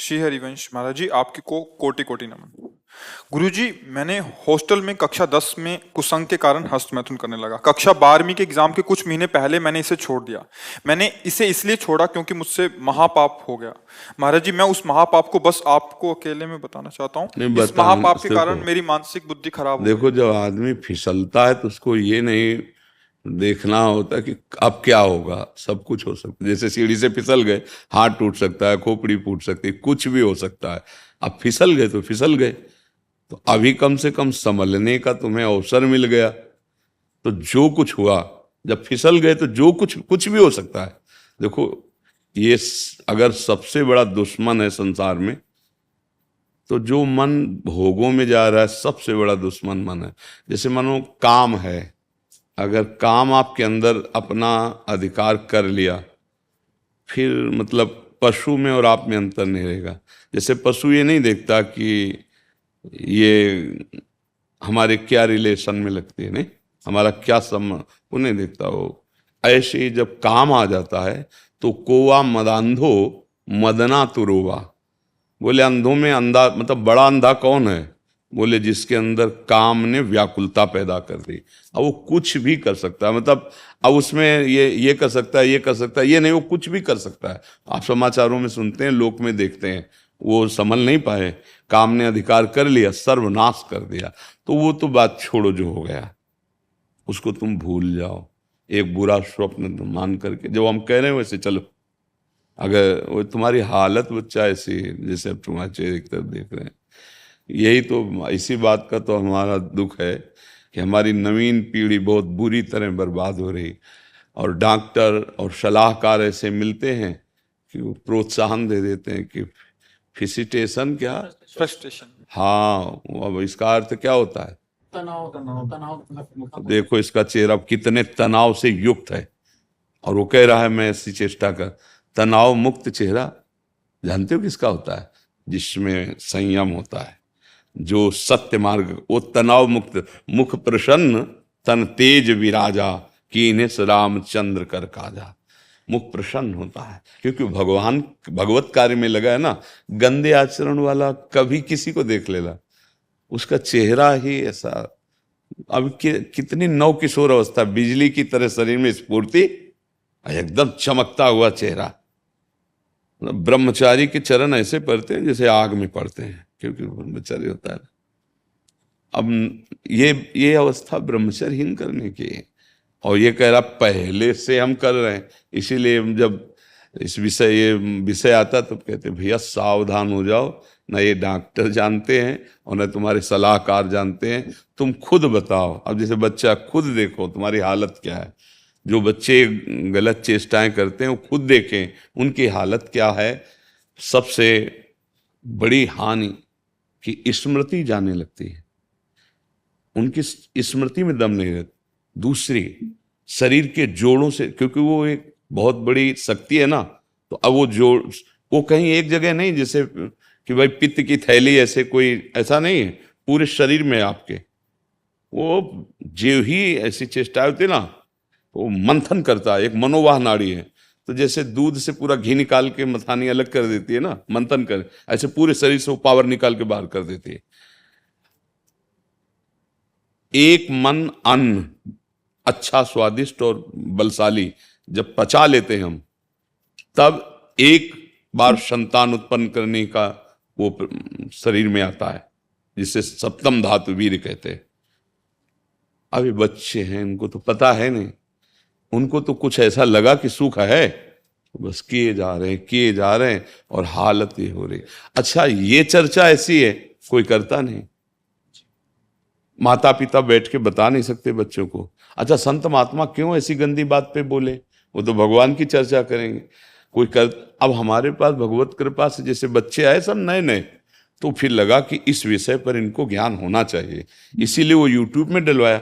श्री हरिवंश महाराज जी, आपकी को कोटि कोटि नमन। गुरुजी, मैंने हॉस्टल में कक्षा 10 में कुसंग के कारण हस्तमैथुन करने लगा। कक्षा 12वीं के एग्जाम के कुछ महीने पहले मैंने इसे छोड़ दिया। मैंने इसे इसलिए छोड़ा क्योंकि मुझसे महापाप हो गया। महाराज जी, मैं उस महापाप को बस आपको अकेले में बताना चाहता हूँ। नहीं इस बता, महापाप के देखो कारण मेरी मानसिक बुद्धि खराब हो देखो गई। जब आदमी फिसलता है तो उसको ये नहीं देखना होता कि अब क्या होगा। सब कुछ हो सकता है, जैसे सीढ़ी से फिसल गए, हाथ टूट सकता है, खोपड़ी फूट सकती है, कुछ भी हो सकता है। अब फिसल गए तो फिसल गए, तो अभी कम से कम संभलने का तुम्हें अवसर मिल गया। तो जो कुछ हुआ, जब फिसल गए तो जो कुछ कुछ भी हो सकता है। देखो ये अगर सबसे बड़ा दुश्मन है संसार में, तो जो मन भोगों में जा रहा है सबसे बड़ा दुश्मन मन है। जैसे मानो काम है, अगर काम आपके अंदर अपना अधिकार कर लिया, फिर मतलब पशु में और आप में अंतर नहीं रहेगा। जैसे पशु ये नहीं देखता कि ये हमारे क्या रिलेशन में लगती है, नहीं हमारा क्या संबंध, वो नहीं देखता। वो ऐसे ही जब काम आ जाता है तो कोवा मदांधो मदना तुरोवा। बोले अंधों में अंधा, मतलब बड़ा अंधा कौन है? बोले जिसके अंदर काम ने व्याकुलता पैदा कर दी। अब वो कुछ भी कर सकता है, मतलब अब उसमें ये कर सकता है, ये कर सकता है, ये नहीं, वो कुछ भी कर सकता है। आप समाचारों में सुनते हैं, लोक में देखते हैं, वो संभल नहीं पाए, काम ने अधिकार कर लिया, सर्वनाश कर दिया। तो वो तो बात छोड़ो, जो हो गया उसको तुम भूल जाओ। एक बुरा स्वप्न तुम मान करके, जो हम कह रहे हैं वैसे चलो। अगर वो तुम्हारी हालत बच्चा ऐसी, जैसे अब तुम्हारे चेहरे की तरफ देख रहे हैं, यही तो, इसी बात का तो हमारा दुख है कि हमारी नवीन पीढ़ी बहुत बुरी तरह बर्बाद हो रही। और डॉक्टर और सलाहकार ऐसे मिलते हैं कि वो प्रोत्साहन दे देते हैं कि फिसिटेशन क्या, फ्रस्ट्रेशन। हाँ, अब इसका अर्थ क्या होता है? तनाव तनाव तनाव देखो इसका चेहरा कितने तनाव से युक्त है, और वो कह रहा है मैं ऐसी चेष्टा कर। तनाव मुक्त चेहरा जानते हो किसका होता है? जिसमें संयम होता है, जो सत्य मार्ग, वो तनाव मुक्त। मुख प्रसन्न तन तेज विराजा, कीन्हे रामचंद्र कर काजा। मुख प्रसन्न होता है क्योंकि भगवान भगवत कार्य में लगा है ना। गंदे आचरण वाला कभी किसी को देख लेगा, उसका चेहरा ही ऐसा। अब कितनी नव किशोर अवस्था, बिजली की तरह शरीर में स्फूर्ति, एकदम चमकता हुआ चेहरा। ब्रह्मचारी के चरण ऐसे पड़ते हैं जैसे आग में पड़ते हैं, क्योंकि ब्रह्मचारी होता है। अब ये अवस्था ब्रह्मचर्यहीन करने की है। और ये कह रहा पहले से हम कर रहे हैं, इसीलिए जब ये विषय आता तो कहते भैया सावधान हो जाओ, ना ये डॉक्टर जानते हैं और ना तुम्हारे सलाहकार जानते हैं, तुम खुद बताओ। अब जैसे बच्चा, खुद देखो तुम्हारी हालत क्या है। जो बच्चे गलत चेष्टाएं करते हैं वो खुद देखें उनकी हालत क्या है। सबसे बड़ी हानि कि स्मृति जाने लगती है, उनकी स्मृति में दम नहीं रहता। दूसरी, शरीर के जोड़ों से, क्योंकि वो एक बहुत बड़ी शक्ति है ना, तो अब वो जोड़, वो कहीं एक जगह नहीं, जैसे कि भाई पित्त की थैली, ऐसे कोई ऐसा नहीं है, पूरे शरीर में आपके। वो जो ही ऐसी चेष्टा होती है ना, वो मंथन करता है, एक मनोवाह नाड़ी है। तो जैसे दूध से पूरा घी निकाल के मथानी अलग कर देती है ना, मंथन कर, ऐसे पूरे शरीर से वो पावर निकाल के बाहर कर देती है। एक मन अन्न अच्छा, स्वादिष्ट और बलशाली जब पचा लेते हैं हम, तब एक बार संतान उत्पन्न करने का वो शरीर में आता है, जिसे सप्तम धातु वीर कहते हैं। अभी बच्चे हैं, इनको तो पता है नहीं, उनको तो कुछ ऐसा लगा कि सुख है, बस किए जा रहे हैं, किए जा रहे हैं, और हालत ये हो रही। अच्छा, ये चर्चा ऐसी है, कोई करता नहीं। माता पिता बैठ के बता नहीं सकते बच्चों को। अच्छा, संत महात्मा क्यों ऐसी गंदी बात पे बोले? वो तो भगवान की चर्चा करेंगे, कोई कर। अब हमारे पास भगवत कृपा से जैसे बच्चे आए सब नए नए, तो फिर लगा कि इस विषय पर इनको ज्ञान होना चाहिए, इसीलिए वो यूट्यूब में डलवाया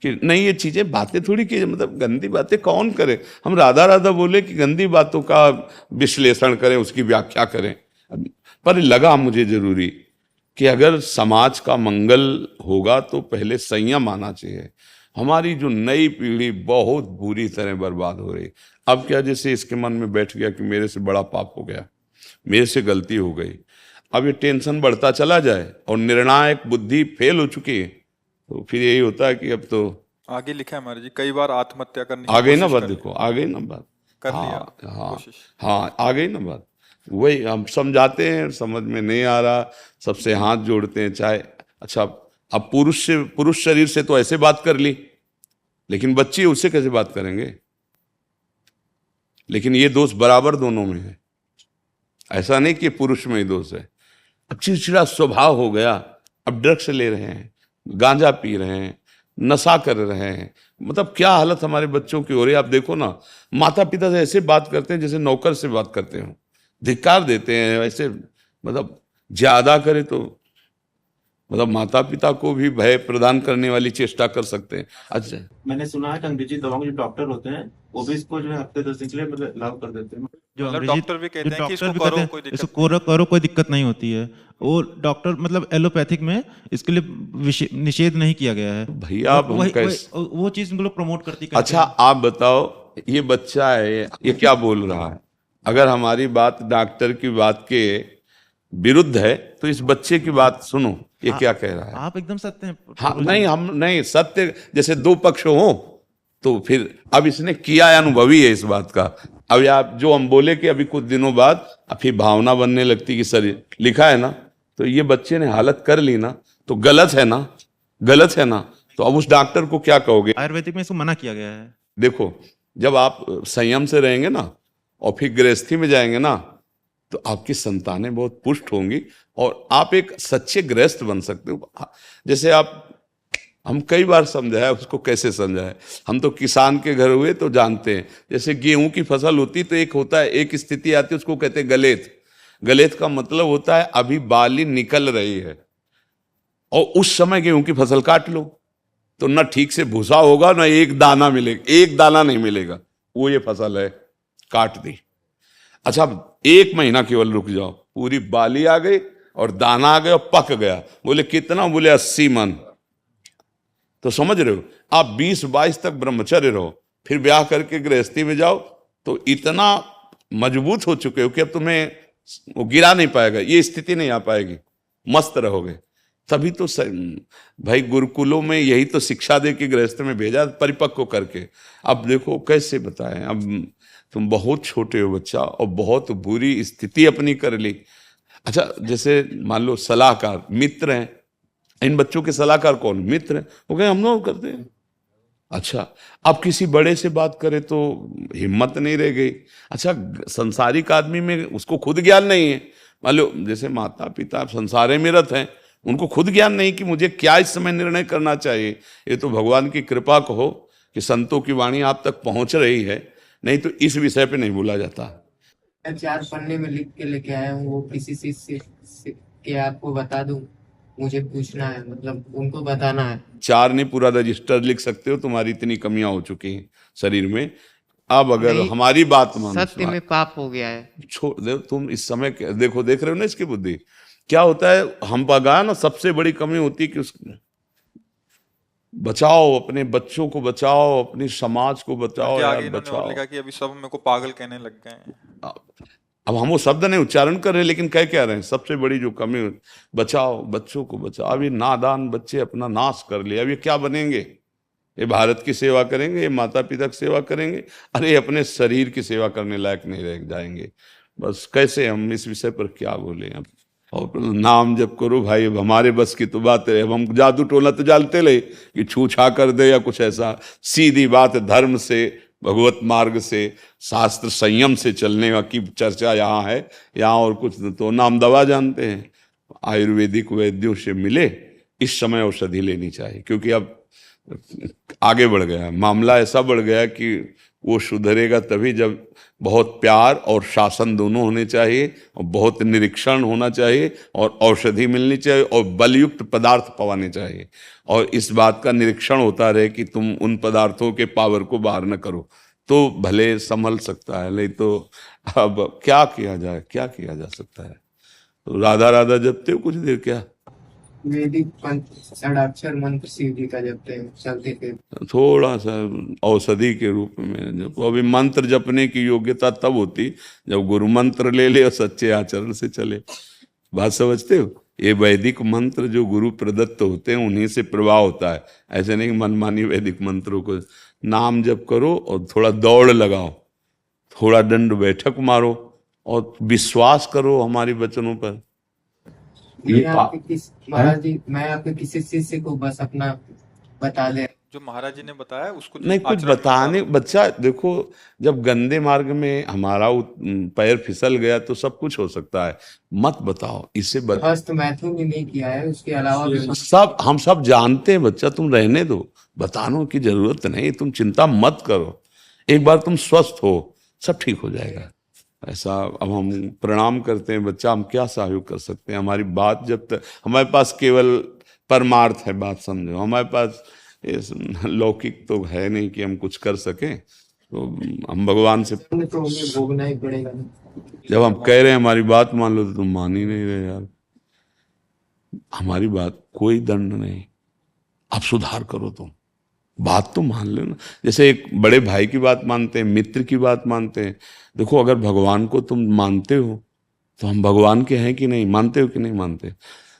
कि नहीं ये चीजें, बातें थोड़ी की, मतलब गंदी बातें कौन करे। हम राधा राधा बोले कि गंदी बातों का विश्लेषण करें, उसकी व्याख्या करें। पर लगा मुझे जरूरी कि अगर समाज का मंगल होगा तो पहले संयम आना चाहिए। हमारी जो नई पीढ़ी बहुत बुरी तरह बर्बाद हो रही। अब क्या, जैसे इसके मन में बैठ गया कि मेरे से बड़ा पाप हो गया, मेरे से गलती हो गई। अब ये टेंशन बढ़ता चला जाए और निर्णायक बुद्धि फेल हो चुकी है, तो फिर यही होता है कि अब तो आगे लिखा है महाराज जी, कई बार आत्महत्या करने की आ गई ना कोशिश बात, कर ली। देखो आ गई ना बात। कर हाँ लिया हाँ कोशिश। हाँ, आ गई ना बात। वही हम समझाते हैं, समझ में नहीं आ रहा, सबसे हाथ जोड़ते हैं, चाहे अच्छा अब पुरुष शरीर से तो ऐसे बात कर ली, लेकिन बच्ची उससे कैसे बात करेंगे? लेकिन ये दोष बराबर दोनों में है, ऐसा नहीं कि पुरुष में ही दोष है। अब चिड़चिड़ा स्वभाव हो गया, अब ड्रग्स ले रहे हैं, गांजा पी रहे हैं, नशा कर रहे हैं, मतलब क्या हालत हमारे बच्चों की हो रही है। आप देखो ना, माता पिता से ऐसे बात करते हैं जैसे नौकर से बात करते हो, धिक्कार देते हैं ऐसे, मतलब ज्यादा करे तो मतलब माता पिता को भी भय प्रदान करने वाली चेष्टा कर सकते हैं। अच्छा, मैंने सुना है कि अंग्रेजी दवाओं के जो डॉक्टर होते हैं वो भी इसको जो है हफ्ते 10 दिन के लिए मतलब लागू कर देते हैं। जो मतलब अंग्रेजी डॉक्टर भी कहते जो हैं कि डॉक्टर इसको भी करो, कहते हैं कोई दिक्कत इसको करो कोई दिक्कत नहीं होती है। वो डॉक्टर मतलब एलोपैथिक में इसके लिए निषेध नहीं किया गया है। भैया अब हम कैसे, वो चीज उनको लोग प्रमोट करती अच्छा आप बताओ, ये बच्चा है, ये क्या बोल रहा है? अगर हमारी बात डॉक्टर की बात के विरुद्ध है तो इस बच्चे की बात सुनो, ये क्या कह रहा है। आप एकदम सत्य हैं। हाँ नहीं, हम नहीं, सत्य जैसे दो पक्ष हो तो फिर अब इसने किया है, अनुभवी है इस बात का। अब आप जो हम बोले कि अभी कुछ दिनों बाद फिर भावना बनने लगती कि शरीर लिखा है ना, तो ये बच्चे ने हालत कर ली ना, तो गलत है ना, गलत है ना, तो अब उस डॉक्टर को क्या कहोगे? आयुर्वेदिक में इसको मना किया गया है। देखो, जब आप संयम से रहेंगे ना और फिर गृहस्थी में जाएंगे ना, तो आपकी संतानें बहुत पुष्ट होंगी और आप एक सच्चे गृहस्थ बन सकते हो। जैसे आप, हम कई बार समझाया, उसको कैसे समझाए, हम तो किसान के घर हुए तो जानते हैं। जैसे गेहूं की फसल होती तो एक होता है, एक स्थिति आती है, उसको कहते हैं गलेत। गलेत का मतलब होता है अभी बाली निकल रही है और उस समय गेहूं की फसल काट लो तो ना ठीक से भूसा होगा, ना एक दाना मिलेगा, एक दाना नहीं मिलेगा। वो ये फसल है, काट दी। अच्छा, 1 महीना केवल रुक जाओ, पूरी बाली आ गई और दाना आ गया और पक गया। बोले कितना? बोले 80 मन। तो समझ रहे हो, आप 20-22 तक ब्रह्मचर्य रहो, फिर ब्याह करके गृहस्थी में जाओ तो इतना मजबूत हो चुके हो कि अब तुम्हें वो गिरा नहीं पाएगा, ये स्थिति नहीं आ पाएगी, मस्त रहोगे। तभी तो भाई गुरुकुलों में यही तो शिक्षा दे के गृहस्थ में भेजा, परिपक्व करके। अब देखो कैसे बताएं, अब तुम बहुत छोटे हो बच्चा और बहुत बुरी स्थिति अपनी कर ली। अच्छा, जैसे मान लो सलाहकार मित्र हैं, इन बच्चों के सलाहकार कौन? मित्र हैं, वो कहें हम लोग करते हैं। अच्छा, अब किसी बड़े से बात करें तो हिम्मत नहीं रह गई। अच्छा, संसारिक आदमी में उसको खुद ज्ञान नहीं है। मान लो जैसे माता पिता संसारे में रत हैं, उनको खुद ज्ञान नहीं कि मुझे क्या इस समय निर्णय करना चाहिए। ये तो भगवान की कृपा कहो कि संतों की वाणी आप तक पहुंच रही है, नहीं तो इस विषय पे नहीं बोला जाता। 4 पन्ने में लिख के लेके आया हूँ, वो किसी चीज से के आपको बता दूं, मुझे पूछना है, मतलब उनको बताना है। 4 नहीं, पूरा रजिस्टर लिख सकते हो, तुम्हारी इतनी कमियां हो चुकी हैं शरीर में। अब अगर नहीं, हमारी बात मानो, सत्य में पाप हो गया है। छोड़ दे तुम इस समय देखो, देख रहे हो ना इसकी बुद्धि क्या होता है। हम पगा ना, सबसे बड़ी कमी होती है कि बचाओ, अपने बच्चों को बचाओ, अपनी समाज को बचाओ यार, आगे इन्होंने और बचाओ। लिखा कि अभी सब मेरे को पागल कहने लग गए हैं। अब हम वो शब्द नहीं उच्चारण कर रहे हैं, लेकिन कह क्या रहे हैं, सबसे बड़ी जो कमी, बचाओ, बच्चों को बचाओ। अब ये नादान बच्चे अपना नाश कर लिया, अब ये क्या बनेंगे? ये भारत की सेवा करेंगे, ये माता पिता की सेवा करेंगे, अरे अपने शरीर की सेवा करने लायक नहीं रह जाएंगे। बस कैसे हम इस विषय पर क्या बोले अब। और नाम जप करो भाई, अब हमारे बस की तो बात है। अब हम जादू टोना तो जानते ले कि छू छा कर दे या कुछ ऐसा, सीधी बात धर्म से, भगवत मार्ग से, शास्त्र संयम से चलने की चर्चा यहाँ है। यहाँ और कुछ तो नाम दवा जानते हैं। आयुर्वेदिक वैद्यों से मिले, इस समय औषधि लेनी चाहिए, क्योंकि अब आगे बढ़ गया है मामला, ऐसा बढ़ गया कि वो सुधरेगा तभी जब बहुत प्यार और शासन दोनों होने चाहिए, और बहुत निरीक्षण होना चाहिए, और औषधि मिलनी चाहिए, और बलयुक्त पदार्थ पवाने चाहिए, और इस बात का निरीक्षण होता रहे कि तुम उन पदार्थों के पावर को बाहर न करो, तो भले संभल सकता है। नहीं तो अब क्या किया जाए, क्या किया जा सकता है। तो राधा राधा जपते हो कुछ देर क्या? वैदिक षडाक्षर मंत्र शिव जी का जपते हैं चलते फिर। थोड़ा सा औषधि के रूप में जब अभी मंत्र जपने की योग्यता तब होती जब गुरु मंत्र ले ले और सच्चे आचरण से चले। बात समझते हो? ये वैदिक मंत्र जो गुरु प्रदत्त होते हैं उन्हीं से प्रवाह होता है। ऐसे नहीं मनमानी वैदिक मंत्रों को नाम जप करो और थोड़ा दौड़ लगाओ, थोड़ा दंड बैठक मारो और विश्वास करो हमारे वचनों पर। मैं आपके किसी शिष्य को बस अपना बता दे। जो महाराज जी ने बताया उसको नहीं, कुछ आचरण में बताने बच्चा देखो, जब गंदे मार्ग में हमारा पैर फिसल गया तो सब कुछ हो सकता है। मत बताओ, इससे हस्त मैथुन भी नहीं किया है, उसके अलावा भी सब हम सब जानते हैं बच्चा, तुम रहने दो, बताने की जरूरत नहीं, तुम चिंता मत करो। एक बार तुम स्वस्थ हो सब ठीक हो जाएगा। ऐसा अब हम प्रणाम करते हैं बच्चा, हम क्या सहयोग कर सकते हैं? हमारी बात जब तक हमारे पास केवल परमार्थ है, बात समझो, हमारे पास लौकिक तो है नहीं कि हम कुछ कर सकें। तो हम भगवान से तो हमें भोगना ही पड़ेगा। जब हम कह रहे हैं हमारी बात मान लो तो तुम मान ही नहीं रहे यार। हमारी बात कोई दंड नहीं, आप सुधार करो, तुम बात तो मान लो ना। जैसे एक बड़े भाई की बात मानते हैं, मित्र की बात मानते हैं। देखो अगर भगवान को तुम मानते हो तो हम भगवान के हैं कि नहीं, मानते हो कि नहीं मानते?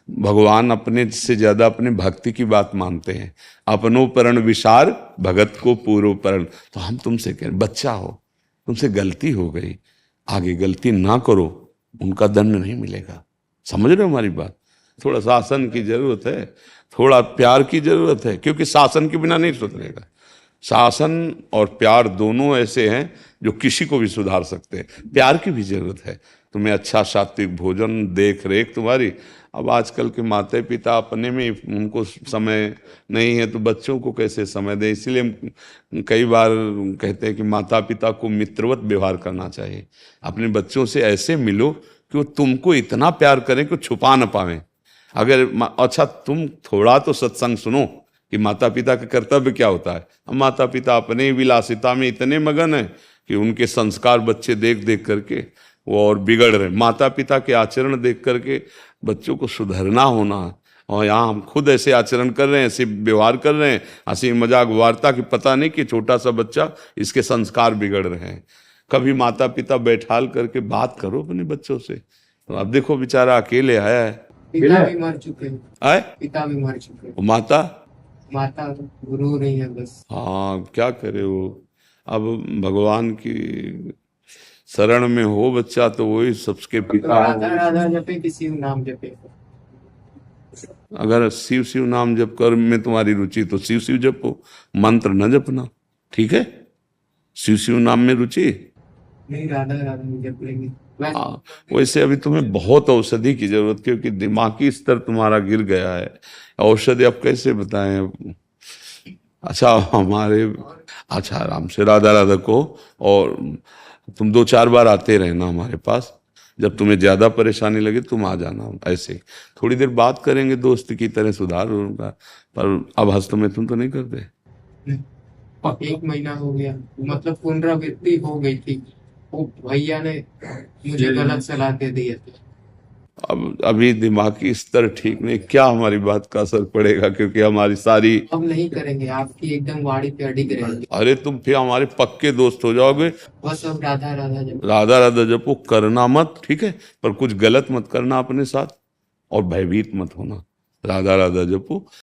भगवान अपने से ज्यादा अपने भक्ति की बात मानते हैं। अपनो परण विचार भगत को पूर्व परण। तो हम तुमसे कह रहे, बच्चा हो, तुमसे गलती हो गई, आगे गलती ना करो, उनका दंड नहीं मिलेगा। समझ रहे हो हमारी बात? थोड़ा शासन की जरूरत है, थोड़ा प्यार की जरूरत है, क्योंकि शासन के बिना नहीं सुधरेगा। शासन और प्यार दोनों ऐसे हैं जो किसी को भी सुधार सकते हैं। प्यार की भी जरूरत है। तुम्हें अच्छा सात्विक भोजन, देख रेख तुम्हारी। अब आजकल के माता पिता अपने में उनको समय नहीं है तो बच्चों को कैसे समय दें? इसलिए हम कई बार कहते हैं कि माता पिता को मित्रवत व्यवहार करना चाहिए। अपने बच्चों से ऐसे मिलो कि वो तुमको इतना प्यार करें कि छुपा ना पावें। अगर अच्छा तुम थोड़ा तो सत्संग सुनो कि माता पिता का कर्तव्य क्या होता है। हम माता पिता अपने विलासिता में इतने मगन हैं कि उनके संस्कार बच्चे देख देख करके वो और बिगड़ रहे। माता पिता के आचरण देख करके बच्चों को सुधरना होना, और यहाँ हम खुद ऐसे आचरण कर रहे हैं, ऐसे व्यवहार कर रहे हैं, हंसी मजाक वार्ता की पता नहीं कि छोटा सा बच्चा इसके संस्कार बिगड़ रहे हैं। कभी माता पिता बैठाल करके बात करो अपने बच्चों से। तो अब देखो बेचारा अकेले आया है, पिता भी मर चुके हैं, आए पिता भी मर चुके हैं, वो माता माता गुरु नहीं है बस। हाँ क्या करे वो। अब भगवान की शरण में हो बच्चा तो वही सबके पिता राधा राधा जपे कि शिव नाम जपे? अगर शिव शिव नाम जप कर में तुम्हारी रुचि तो शिव शिव जपो, मंत्र न जपना, ठीक है? शिव शिव नाम में रुचि नहीं, राधा राधा जप लेंगे। हाँ। वैसे अभी तुम्हें बहुत औषधि की जरूरत, क्योंकि दिमागी स्तर तुम्हारा गिर गया है। औषधि अब कैसे बताएं? अच्छा हमारे अच्छा आराम से राधा राधा को, और तुम 2-4 बार आते रहना हमारे पास। जब तुम्हें ज्यादा परेशानी लगे तुम आ जाना। ऐसे थोड़ी देर बात करेंगे, दोस्त की तरह सुधार होगा। पर अब हस्त में तुम तो नहीं करते। 1 महीना हो गया, मतलब पुनरावृत्ति हो गई थी। वो भैया ने मुझे गलत सलाह दे दी है। अब अभी दिमागी स्तर ठीक नहीं, क्या हमारी बात का असर पड़ेगा? क्योंकि हमारी सारी अब नहीं करेंगे, आपकी एकदम वाणी पे अडिग रहेंगे। अरे तुम फिर हमारे पक्के दोस्त हो जाओगे। बस अब राधा राधा जप। राधा राधा जपो, करना मत, ठीक है? पर कुछ गलत मत करना अपने साथ, और भयभीत मत होना। राधा राधा जपो,